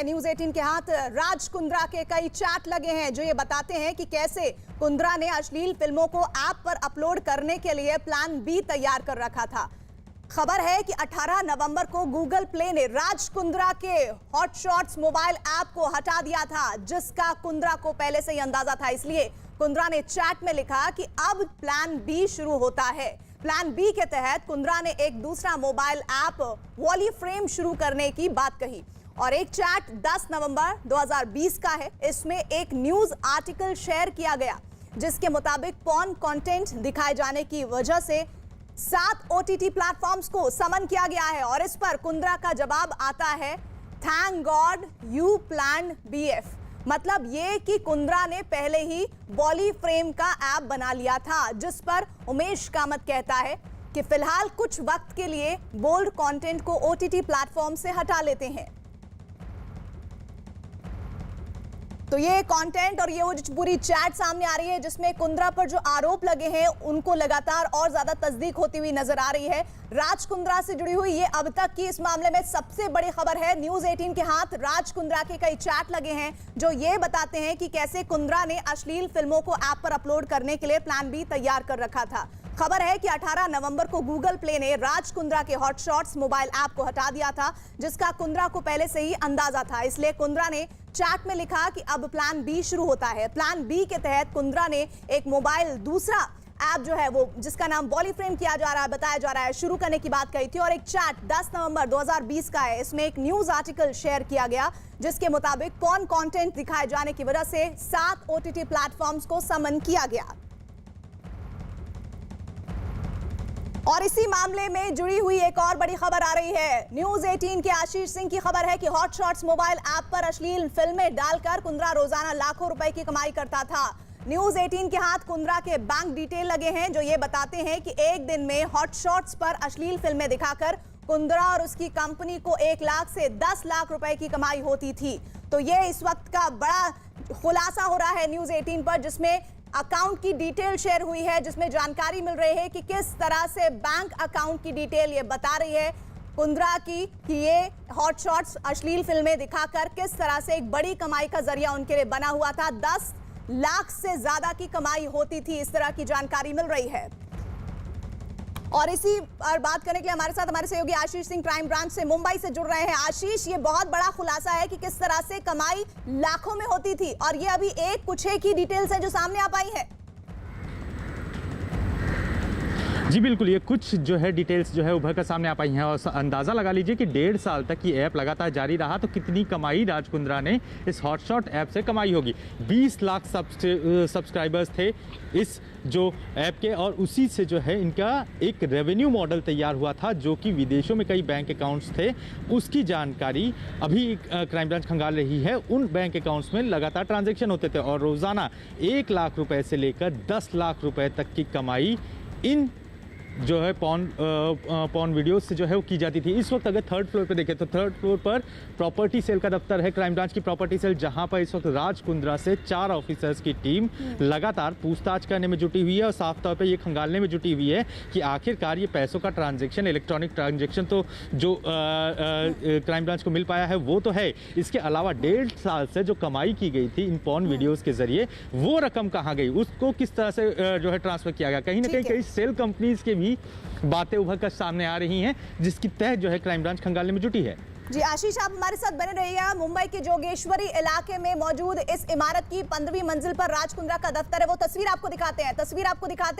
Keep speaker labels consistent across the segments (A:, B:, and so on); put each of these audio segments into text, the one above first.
A: है न्यूज 18 के हाथ। राज कुंद्रा के कई चैट लगे हैं जो ये बताते हैं कि कैसे कुंद्रा ने अश्लील फिल्मों को ऐप पर अपलोड करने के लिए प्लान बी तैयार कर रखा था। खबर है कि 18 नवंबर को गूगल प्ले ने राज कुंद्रा के हॉट शॉट्स मोबाइल ऐप को हटा दिया था, जिसका कुंद्रा को पहले से ही अंदाजा था। इसलिए कुंद्रा ने चैट में लिखा कि अब प्लान बी शुरू होता है। प्लान बी के तहत कुंद्रा ने एक दूसरा मोबाइल ऐप वॉली फ्रेम शुरू करने की बात कही और एक चैट 10 नवंबर 2020 का है। इसमें एक न्यूज आर्टिकल शेयर किया गया जिसके मुताबिक पॉर्न कंटेंट दिखाए जाने की वजह से 7 OTT प्लेटफॉर्म्स को समन किया गया है और इस पर कुंद्रा का जवाब आता है, thank God you plan BF। मतलब ये कि कुंद्रा ने पहले ही वॉली फ्रेम का ऐप बना लिया था, जिस पर उमेश कामत कहता है कि फिलहाल कुछ वक्त के लिए बोल्ड कंटेंट को OTT प्लेटफॉर्म से हटा लेते हैं। तो ये कंटेंट और ये वो जो पूरी चैट सामने आ रही है जिसमें कुंद्रा पर जो आरोप लगे हैं उनको लगातार और ज्यादा तस्दीक होती हुई नजर आ रही है। राज कुंद्रा से जुड़ी हुई ये अब तक की इस मामले में सबसे बड़ी खबर है। न्यूज 18 के हाथ राज कुंद्रा के कई चैट लगे हैं जो ये बताते हैं कि कैसे कुंद्रा ने अश्लील फिल्मों को ऐप पर अपलोड करने के लिए प्लान बी तैयार कर रखा था। खबर है कि 18 नवंबर को गूगल प्ले ने राज कुंद्रा के हॉट शॉट्स मोबाइल ऐप को हटा दिया था, जिसका कुंद्रा को पहले से ही अंदाजा था। इसलिए कुंद्रा ने चैट में लिखा कि अब प्लान बी शुरू होता है। प्लान बी के तहत कुंद्रा ने एक मोबाइल दूसरा ऐप जो है वो जिसका नाम वॉली फ्रेम किया जा रहा है, बताया जा रहा है, शुरू करने की बात कही थी और एक चैट 10 नवंबर 2020 का है। इसमें एक न्यूज आर्टिकल शेयर किया गया जिसके मुताबिक पॉर्न कंटेंट दिखाए जाने की वजह से 7 OTT प्लेटफॉर्म्स को समन किया गया। और इसी मामले में जुड़ी हुई एक और बड़ी खबर आ रही है। न्यूज 18 के आशीष सिंह की खबर है कि हॉट शॉट्स मोबाइल ऐप पर अश्लील फिल्में डालकर कुंद्रा रोजाना लाखों रुपए की कमाई करता था। न्यूज 18 के हाथ कुंद्रा के बैंक डिटेल लगे हैं जो ये बताते हैं कि एक दिन में हॉट शॉट्स पर अश्लील फिल्में दिखाकर कुंद्रा और उसकी कंपनी को 1 लाख से 10 लाख रुपए की कमाई होती थी। तो ये इस वक्त का बड़ा खुलासा हो रहा है न्यूज 18 पर, जिसमें अकाउंट की डिटेल शेयर हुई है, जिसमें जानकारी मिल रही है कि किस तरह से बैंक अकाउंट की डिटेल ये बता रही है कुंद्रा की कि ये हॉट शॉट्स अश्लील फिल्में दिखाकर किस तरह से एक बड़ी कमाई का जरिया उनके लिए बना हुआ था। 10 लाख से ज्यादा की कमाई होती थी, इस तरह की जानकारी मिल रही है। और इसी पर बात करने के लिए हमारे सहयोगी आशीष सिंह क्राइम ब्रांच से मुंबई से जुड़ रहे हैं। आशीष, ये बहुत बड़ा खुलासा है कि किस तरह से कमाई लाखों में होती थी और ये अभी कुछ एक ही डिटेल्स है जो सामने आ पाई है।
B: जी बिल्कुल, ये कुछ जो है डिटेल्स जो है उभर कर सामने आ पाई हैं और अंदाज़ा लगा लीजिए कि 1.5 साल तक ये ऐप लगातार जारी रहा तो कितनी कमाई राज कुंद्रा ने इस हॉटशॉट ऐप से कमाई होगी। 20 लाख सब्सक्राइबर्स थे इस जो ऐप के और उसी से जो है इनका एक रेवेन्यू मॉडल तैयार हुआ था जो कि विदेशों में कई बैंक अकाउंट्स थे, उसकी जानकारी अभी क्राइम ब्रांच खंगाल रही है। उन बैंक अकाउंट्स में लगातार ट्रांजैक्शन होते थे और रोज़ाना 1 लाख रुपए से लेकर 10 लाख रुपए तक की कमाई इन जो है पॉर्न वीडियोस से जो है वो की जाती थी। इस वक्त अगर 3rd फ्लोर पे देखें तो 3rd फ्लोर पर प्रॉपर्टी सेल का दफ्तर है, क्राइम ब्रांच की प्रॉपर्टी सेल, जहां पर इस वक्त राज कुंद्रा से 4 ऑफिसर्स की टीम लगातार पूछताछ करने में जुटी हुई है और साफ तौर पे ये खंगालने में जुटी हुई है कि आखिरकार ये पैसों का ट्रांजेक्शन, इलेक्ट्रॉनिक ट्रांजेक्शन तो जो क्राइम ब्रांच को मिल पाया है वो तो है, इसके अलावा 1.5 साल से जो कमाई की गई थी इन पॉर्न वीडियोज़ के जरिए वो रकम कहाँ गई, उसको किस तरह से जो है ट्रांसफर किया गया। कहीं ना कहीं कई सेल कंपनीज के भी बातें उभर कर सामने आ रही हैं जिसकी तह जो है क्राइम ब्रांच खंगालने में जुटी है।
A: जी आशीष, आप हमारे साथ बने रहिएगा। मुंबई के जोगेश्वरी इलाके में मौजूद इस इमारत की 15वीं मंजिल पर राज कुंद्रा का दफ्तर है। वो तस्वीर आपको दिखाते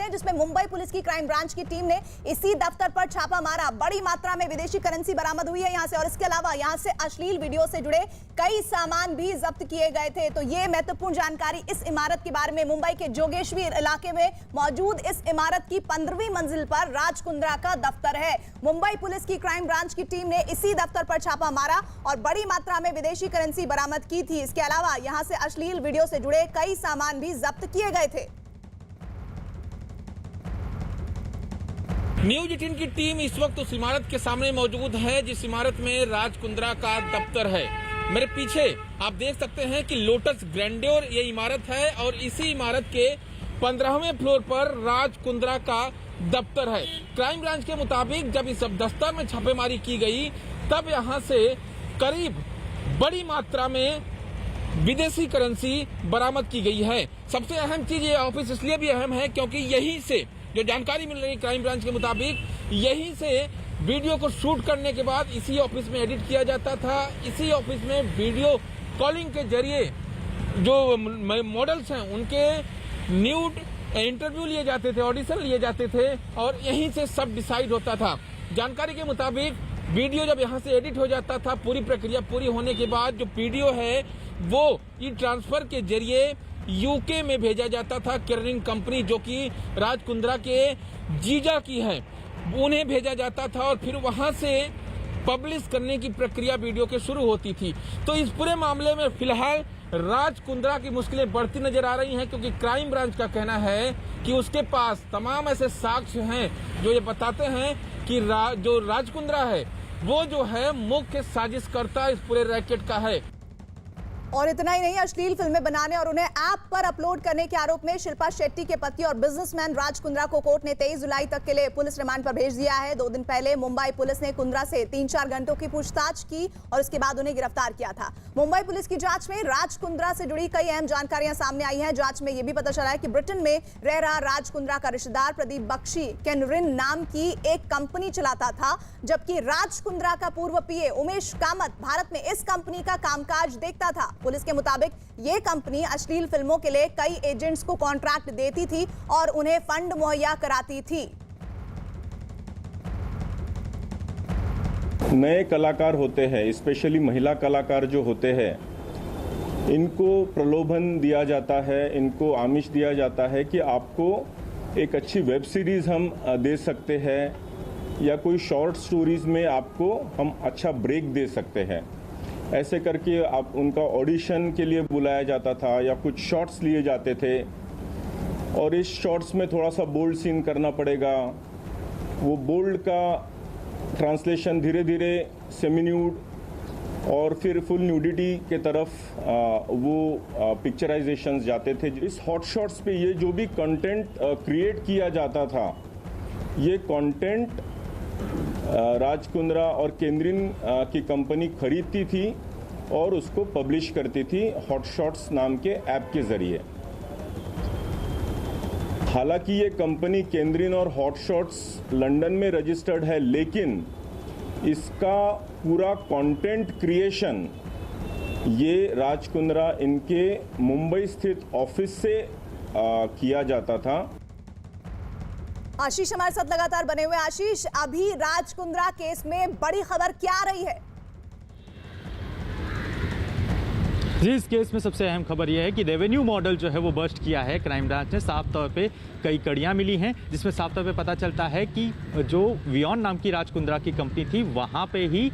A: हैं जिसमें मुंबई पुलिस की क्राइम ब्रांच की टीम ने इसी दफ्तर पर छापा मारा। बड़ी मात्रा में विदेशी करेंसी बरामद हुई है यहाँ से और इसके अलावा यहाँ से अश्लील वीडियो से जुड़े कई सामान भी जब्त किए गए थे। तो ये महत्वपूर्ण जानकारी इस इमारत के बारे में, मुंबई के जोगेश्वरी इलाके में मौजूद इस इमारत की 15वीं मंजिल पर राज कुंद्रा का दफ्तर है। मुंबई पुलिस की क्राइम ब्रांच की टीम ने इसी दफ्तर पर छापा मारा और बड़ी मात्रा में विदेशी करेंसी बरामद की थी। इसके अलावा यहां से अश्लील वीडियो से जुड़े कई सामान भी जब्त किए गए थे।
C: न्यूज 18 की टीम इस वक्त उस इमारत के सामने मौजूद है जिस इमारत में राज कुंद्रा का दफ्तर है। मेरे पीछे आप देख सकते हैं कि लोटस ग्रैंड्योर ये इमारत है और इसी इमारत के 15वें फ्लोर पर राज कुंद्रा का दफ्तर है। क्राइम ब्रांच के मुताबिक जब इस दफ्तर में छापेमारी की गई तब यहां से करीब बड़ी मात्रा में विदेशी करेंसी बरामद की गई है। सबसे अहम चीज ये ऑफिस इसलिए भी अहम है क्योंकि यहीं से जो जानकारी मिल रही है क्राइम ब्रांच के मुताबिक, यहीं से वीडियो को शूट करने के बाद इसी ऑफिस में एडिट किया जाता था। इसी ऑफिस में वीडियो कॉलिंग के जरिए जो मॉडल्स हैं उनके न्यूड इंटरव्यू लिए जाते थे, ऑडिशन लिए जाते थे और यहीं से सब डिसाइड होता था। जानकारी के मुताबिक वीडियो जब यहाँ से एडिट हो जाता था, पूरी प्रक्रिया पूरी होने के बाद जो वीडियो है वो ई ट्रांसफर के जरिए यूके में भेजा जाता था। केरिंग कंपनी जो कि राज कुंद्रा के जीजा की है, उन्हें भेजा जाता था और फिर वहां से पब्लिश करने की प्रक्रिया वीडियो के शुरू होती थी। तो इस पूरे मामले में फिलहाल राज कुंद्रा की मुश्किलें बढ़ती नजर आ रही हैं क्योंकि क्राइम ब्रांच का कहना है कि उसके पास तमाम ऐसे साक्ष्य हैं जो ये बताते हैं कि जो राज कुंद्रा है वो जो है मुख्य साजिशकर्ता इस पूरे रैकेट का है।
A: और इतना ही नहीं, अश्लील फिल्में बनाने और उन्हें ऐप पर अपलोड करने के आरोप में शिल्पा शेट्टी के पति और बिजनेसमैन राज कुंद्रा को कोर्ट ने 23 जुलाई तक के लिए पुलिस रिमांड पर भेज दिया है। 2 दिन पहले मुंबई पुलिस ने कुंद्रा से 3-4 घंटों की पूछताछ की और उसके बाद उन्हें गिरफ्तार किया था। मुंबई पुलिस की जांच में राज कुंद्रा से जुड़ी कई अहम जानकारियां सामने आई हैं। जांच में यह भी पता चला है कि ब्रिटेन में रह रहा राज कुंद्रा का रिश्तेदार प्रदीप बख्शी केनरिन नाम की एक कंपनी चलाता था, जबकि राज कुंद्रा का पूर्व पीए उमेश कामत भारत में इस कंपनी का कामकाज देखता था। पुलिस के मुताबिक यह कंपनी अश्लील फिल्मों के लिए कई एजेंट्स को कॉन्ट्रैक्ट देती थी और उन्हें फंड मुहैया कराती थी।
D: नए कलाकार होते हैं, स्पेशली महिला कलाकार जो होते हैं, इनको प्रलोभन दिया जाता है, इनको आमिष दिया जाता है कि आपको एक अच्छी वेब सीरीज हम दे सकते हैं या कोई शॉर्ट स्टोरीज में आपको हम अच्छा ब्रेक दे सकते हैं। ऐसे करके आप उनका ऑडिशन के लिए बुलाया जाता था या कुछ शॉट्स लिए जाते थे और इस शॉट्स में थोड़ा सा बोल्ड सीन करना पड़ेगा। वो बोल्ड का ट्रांसलेशन धीरे धीरे सेमी न्यूड और फिर फुल न्यूडिटी के तरफ वो पिक्चराइजेशंस जाते थे। इस हॉट शॉट्स पे ये जो भी कंटेंट क्रिएट किया जाता था, ये कंटेंट राज कुंद्रा और केनरिन की कंपनी खरीदती थी और उसको पब्लिश करती थी हॉट शॉट्स नाम के ऐप के जरिए। हालांकि ये कंपनी केनरिन और हॉट शॉट्स लंदन में रजिस्टर्ड है, लेकिन इसका पूरा कंटेंट क्रिएशन ये राज कुंद्रा इनके मुंबई स्थित ऑफिस से किया जाता था।
A: आशीष हमारे साथ लगातार बने हुए। आशीष, अभी राज कुंद्रा केस में बड़ी खबर क्या आ रही है?
B: जी, इस केस में सबसे अहम खबर यह है कि रेवेन्यू मॉडल जो है वो बस्ट किया है क्राइम ब्रांच ने। साफ तौर पे कई कड़ियां मिली हैं जिसमें साफ तौर पे पता चलता है कि जो वियॉन नाम की राज कुंद्रा की कंपनी थी, वहाँ पे ही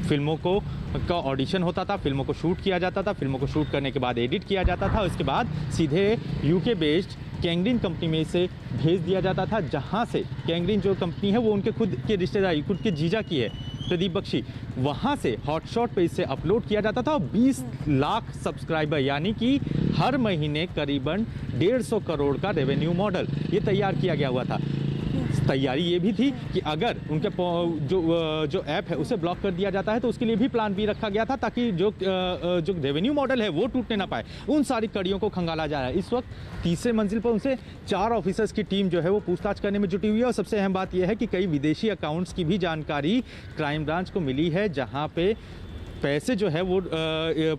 B: फिल्मों का ऑडिशन होता था, फिल्मों को शूट किया जाता था, फिल्मों को शूट करने के बाद एडिट किया जाता था, उसके बाद सीधे यूके बेस्ड केंगरिन कंपनी में इसे भेज दिया जाता था, जहां से केंगरिन जो कंपनी है वो उनके खुद के रिश्तेदारी, खुद के जीजा की है, प्रदीप बख्शी। वहां से हॉटशॉट पे इसे अपलोड किया जाता था और 20 लाख सब्सक्राइबर यानी कि हर महीने करीबन 150 करोड़ का रेवेन्यू मॉडल ये तैयार किया गया हुआ था। तैयारी ये भी थी कि अगर उनके जो ऐप है उसे ब्लॉक कर दिया जाता है तो उसके लिए भी प्लान भी रखा गया था, ताकि जो रेवेन्यू मॉडल है वो टूटने ना पाए। उन सारी कड़ियों को खंगाला जा रहा है। इस वक्त तीसरे मंजिल पर उनसे 4 ऑफिसर्स की टीम जो है वो पूछताछ करने में जुटी हुई है और सबसे अहम बात यह है कि कई विदेशी अकाउंट्स की भी जानकारी क्राइम ब्रांच को मिली है, जहाँ पे पैसे जो है वो